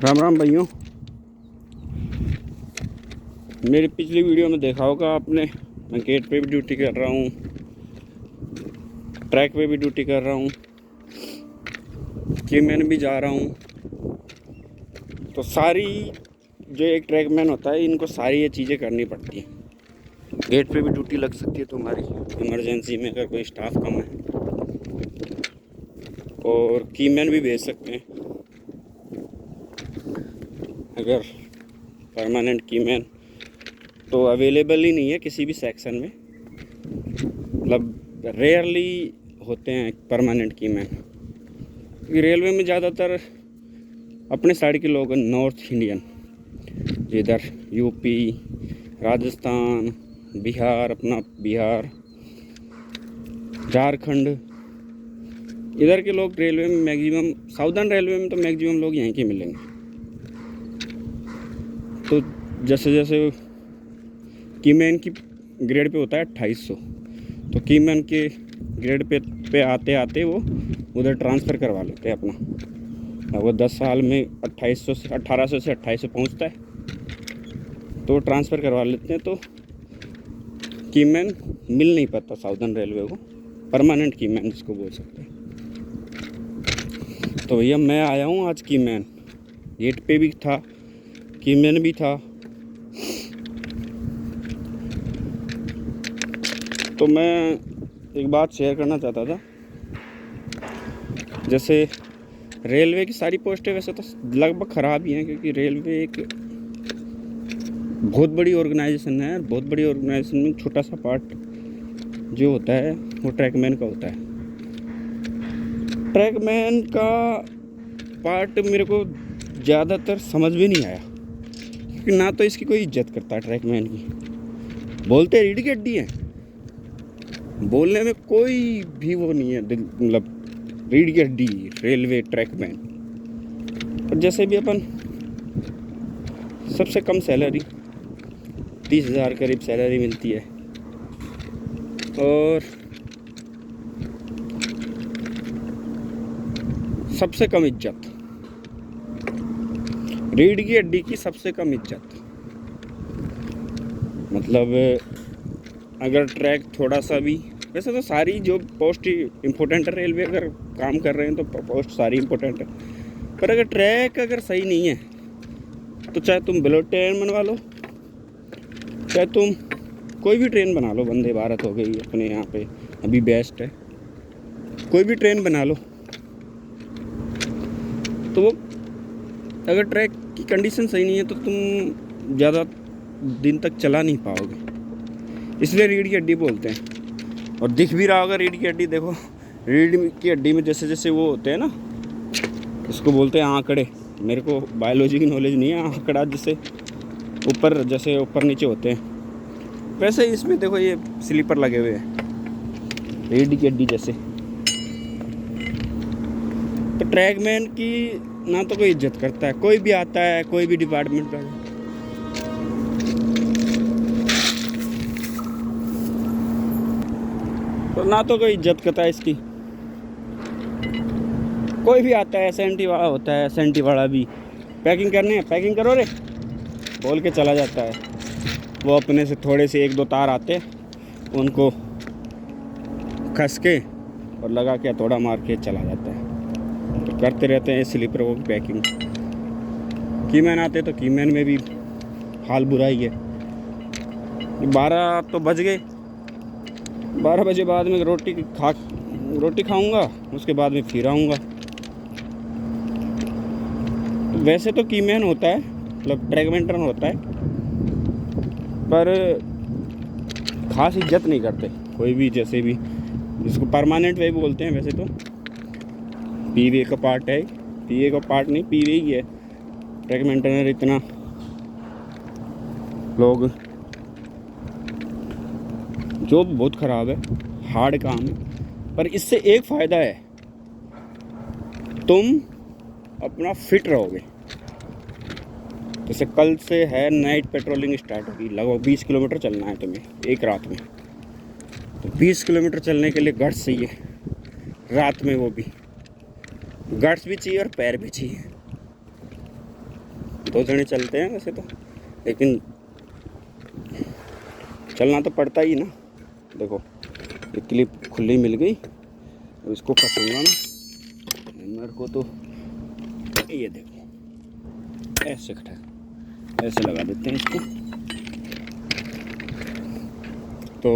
राम राम भाइयों। मेरी पिछली वीडियो में देखा होगा आपने, मैं गेट पे भी ड्यूटी कर रहा हूँ, ट्रैक पे भी ड्यूटी कर रहा हूँ, कीमैन भी जा रहा हूँ। तो सारी जो एक ट्रैकमैन होता है, इनको सारी ये चीज़ें करनी पड़ती हैं। गेट पे भी ड्यूटी लग सकती है तुम्हारी इमरजेंसी में, अगर कोई स्टाफ कम है, और कीमैन भी भेज सकते हैं अगर परमानेंट कीमैन तो अवेलेबल ही नहीं है किसी भी सेक्शन में। मतलब रेयरली होते हैं परमानेंट कीमैन, क्योंकि रेलवे में ज़्यादातर अपने साइड के लोग हैं, नॉर्थ इंडियन, इधर यूपी, राजस्थान, बिहार, अपना बिहार, झारखंड, इधर के लोग रेलवे में मैक्सिमम, साउदर्न रेलवे में तो मैक्सिमम लोग यहीं के मिलेंगे। तो जैसे जैसे कीमैन की ग्रेड पे होता है 2800, तो कीमैन के ग्रेड पे आते आते वो उधर ट्रांसफ़र करवा लेते हैं अपना। वो 10 साल में 2800 से 1800 से 2800 पहुँचता है, तो ट्रांसफ़र करवा लेते हैं। तो कीमैन मिल नहीं पाता साउदर्न रेलवे को, परमानेंट कीमैन जिसको बोल सकते हैं। तो भैया मैं आया हूँ आज कीमैन, गेट पे भी था, कीमैन भी था। तो मैं एक बात शेयर करना चाहता था। जैसे रेलवे की सारी पोस्टें वैसे तो लगभग ख़राब ही हैं, क्योंकि रेलवे एक बहुत बड़ी ऑर्गेनाइजेशन है। बहुत बड़ी ऑर्गेनाइजेशन में छोटा सा पार्ट जो होता है वो ट्रैकमैन का होता है। ट्रैकमैन का पार्ट मेरे को ज़्यादातर समझ में नहीं आया, क्योंकि ना तो इसकी कोई इज्जत करता है ट्रैकमैन की। बोलते रीढ़ की हड्डी है, बोलने में कोई भी वो नहीं है, मतलब रीढ़ की हड्डी रेलवे ट्रैकमैन। और जैसे भी अपन सबसे कम सैलरी 30,000 करीब सैलरी मिलती है, और सबसे कम इज्जत, रीढ़ की हड्डी की सबसे कम इज्जत। मतलब अगर ट्रैक थोड़ा सा भी, वैसे तो सारी जो पोस्ट इम्पोर्टेंट है, रेलवे अगर काम कर रहे हैं तो पोस्ट सारी इम्पोर्टेंट है, पर अगर ट्रैक अगर सही नहीं है तो चाहे तुम बुलेट ट्रेन बनवा लो, चाहे तुम कोई भी ट्रेन बना लो, वंदे भारत हो गई अपने यहाँ पे अभी बेस्ट है, कोई भी ट्रेन बना लो, तो वो अगर ट्रैक की कंडीशन सही नहीं है तो तुम ज़्यादा दिन तक चला नहीं पाओगे। इसलिए रीढ़ की हड्डी बोलते हैं। और दिख भी रहा होगा रीढ़ की हड्डी, देखो रीढ़ की हड्डी में जैसे जैसे वो होते हैं ना, इसको बोलते हैं आंकड़े। मेरे को बायोलॉजी की नॉलेज नहीं है, आंकड़ा जैसे ऊपर, जैसे ऊपर नीचे होते हैं, वैसे इसमें देखो ये स्लीपर लगे हुए हैं रीढ़ की हड्डी जैसे। तो ट्रैकमैन की ना तो कोई इज्जत करता है, कोई भी आता है, कोई भी डिपार्टमेंट का, तो ना तो कोई इज्जत करता है इसकी। कोई भी आता है, एसएनटी वाला होता है, एसएनटी वाला भी पैकिंग करने, पैकिंग करो रे बोल के चला जाता है। वो अपने से थोड़े से 1-2 तार आते, उनको कस के और लगा के थोड़ा मार के चला जाता है। तो करते रहते हैं स्लीपर को पैकिंग। कीमैन आते तो कीमैन में भी हाल बुरा ही है। 12 तो बज गए, 12 बजे बाद में रोटी खाऊंगा, उसके बाद में फिर आऊँगा। तो वैसे तो कीमैन होता है, मतलब ट्रैकमैन होता है, पर ख़ास इज्जत नहीं करते कोई भी। जैसे भी इसको परमानेंट वे बोलते हैं, वैसे तो पीवे का पार्ट है, पीए का पार्ट नहीं, पीवे ही है ट्रैकमैन। इतना लोग, जॉब बहुत ख़राब है, हार्ड काम है, पर इससे एक फ़ायदा है, तुम अपना फिट रहोगे। जैसे कल से है नाइट पेट्रोलिंग स्टार्ट होगी, लगभग 20 किलोमीटर चलना है तुम्हें एक रात में। तो 20 किलोमीटर चलने के लिए गट्स चाहिए, रात में वो भी गट्स भी चाहिए और पैर भी चाहिए। 2 जने चलते हैं वैसे तो, लेकिन चलना तो पड़ता ही ना। देखो ये क्लिप खुली मिल गई, अब इसको कसूँगा ना मेरे को तो, ये देखो ऐसे खटा ऐसे लगा देते हैं इसको। तो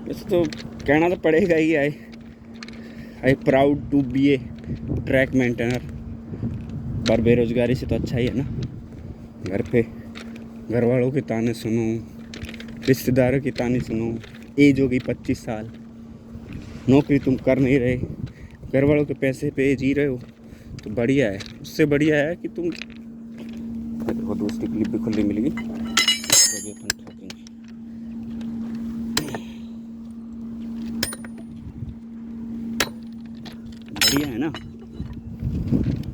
वैसे तो कहना तो पड़ेगा ही, I proud to be a track maintainer. पर बेरोजगारी से तो अच्छा ही है ना, घर पे घर वालों के ताने सुनो, रिश्तेदारों की ताने सुनो, एज हो गई 25 साल, नौकरी तुम कर नहीं रहे, घर वालों के पैसे पे जी रहे हो, तो बढ़िया है। उससे बढ़िया है कि तुम, देखो दूसरी क्लिप भी खुली मिल गई, तो भी अपन ठोकेंगे। बढ़िया है ना,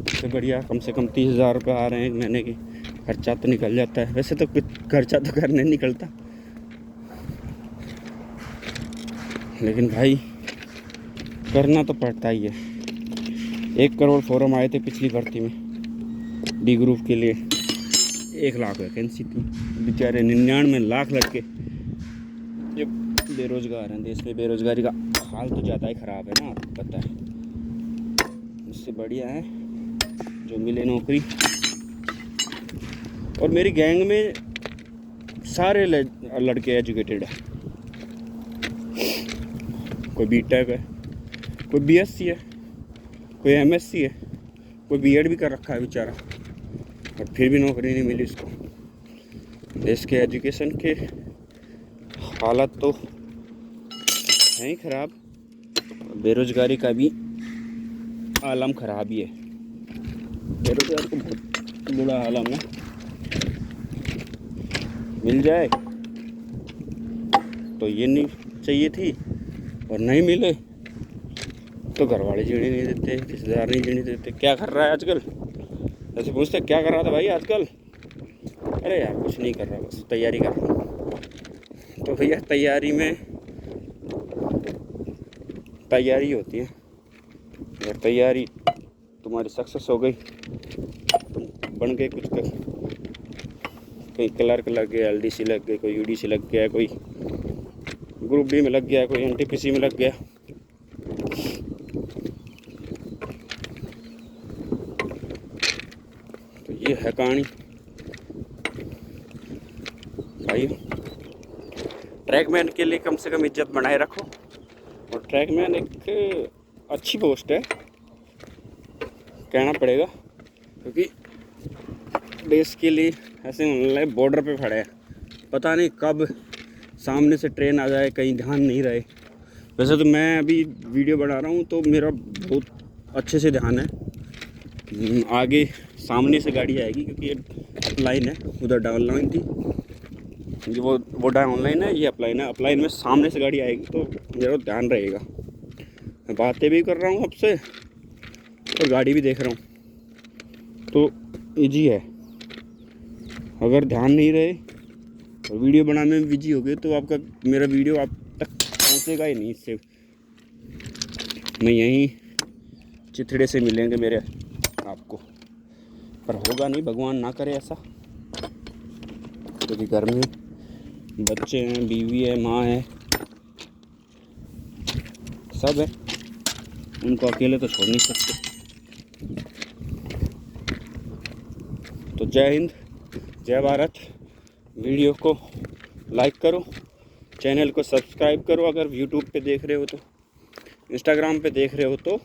इससे बढ़िया कम से कम 30,000 रुपये आ रहे हैं महीने के, खर्चा तो निकल जाता है। वैसे तो कुछ खर्चा तो करने निकलता, लेकिन भाई करना तो पड़ता ही है। 1 करोड़ फॉर्म आए थे पिछली भर्ती में, डी ग्रुप के लिए 1 लाख वैकेंसी थी। बेचारे 99 लाख लड़के जो बेरोजगार हैं। देश में बेरोजगारी का हाल तो ज़्यादा ही ख़राब है ना, आपको पता है। इससे बढ़िया है जो मिले नौकरी। और मेरी गैंग में सारे लड़के एजुकेटेड है, कोई बीटेक है, कोई बीएससी है, कोई एमएससी है, कोई बीएड भी कर रखा है बेचारा, और फिर भी नौकरी नहीं मिली इसको। देश के एजुकेशन के हालत तो है ही ख़राब, बेरोजगारी का भी आलम ख़राब ही है। बेरोजगार को बहुत बुरा आलम है। मिल जाए तो ये नहीं चाहिए थी, और नहीं मिले तो घर वाले जीने नहीं देते, रिश्तेदार नहीं जीने देते। क्या कर रहा है आजकल, ऐसे पूछते क्या कर रहा था भाई आजकल? अरे यार कुछ नहीं कर रहा, बस तैयारी कर रहा हूँ। तो भैया तैयारी में तैयारी होती है, अगर तैयारी तुम्हारी सक्सेस हो गई, तुम बन गए कुछ कर, कोई क्लर्क लग गया, एलडीसी लग गई, कोई यूडीसी लग गया, कोई ग्रुप डी में लग गया, कोई एनटीपीसी में लग गया। तो ये है कहानी भाई। ट्रैकमैन के लिए कम से कम इज्जत बनाए रखो, और ट्रैकमैन एक अच्छी पोस्ट है कहना पड़ेगा, क्योंकि देश के लिए ऐसे बॉर्डर पे खड़े हैं, पता नहीं कब सामने से ट्रेन आ जाए, कहीं ध्यान नहीं रहे। वैसे तो मैं अभी वीडियो बना रहा हूँ तो मेरा बहुत अच्छे से ध्यान है, आगे सामने से गाड़ी आएगी, क्योंकि ये अपलाइन है, उधर डाउन लाइन थी, वो डाउन लाइन है, ये अपलाइन है। अपलाइन में सामने से गाड़ी आएगी तो मेरा ध्यान रहेगा। मैं बातें भी कर रहा हूँ आपसे और गाड़ी भी देख रहा हूँ, तो ईजी है। अगर ध्यान नहीं रहे और वीडियो बनाने में बिजी हो गए तो आपका मेरा वीडियो आप तक पहुँचेगा ही नहीं। इससे मैं यहीं चिथड़े से मिलेंगे मेरे आपको, पर होगा नहीं, भगवान ना करे ऐसा, क्योंकि घर में बच्चे हैं, बीवी है, माँ है, सब है, उनको अकेले तो छोड़ नहीं सकते। तो जय हिंद, जय भारत। वीडियो को लाइक करो, चैनल को सब्सक्राइब करो, अगर यूट्यूब पे देख रहे हो तो, इंस्टाग्राम पे देख रहे हो तो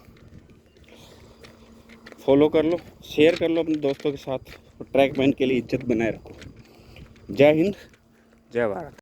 फॉलो कर लो, शेयर कर लो अपने दोस्तों के साथ, और ट्रैकमैन के लिए इज्जत बनाए रखो। जय हिंद, जय भारत।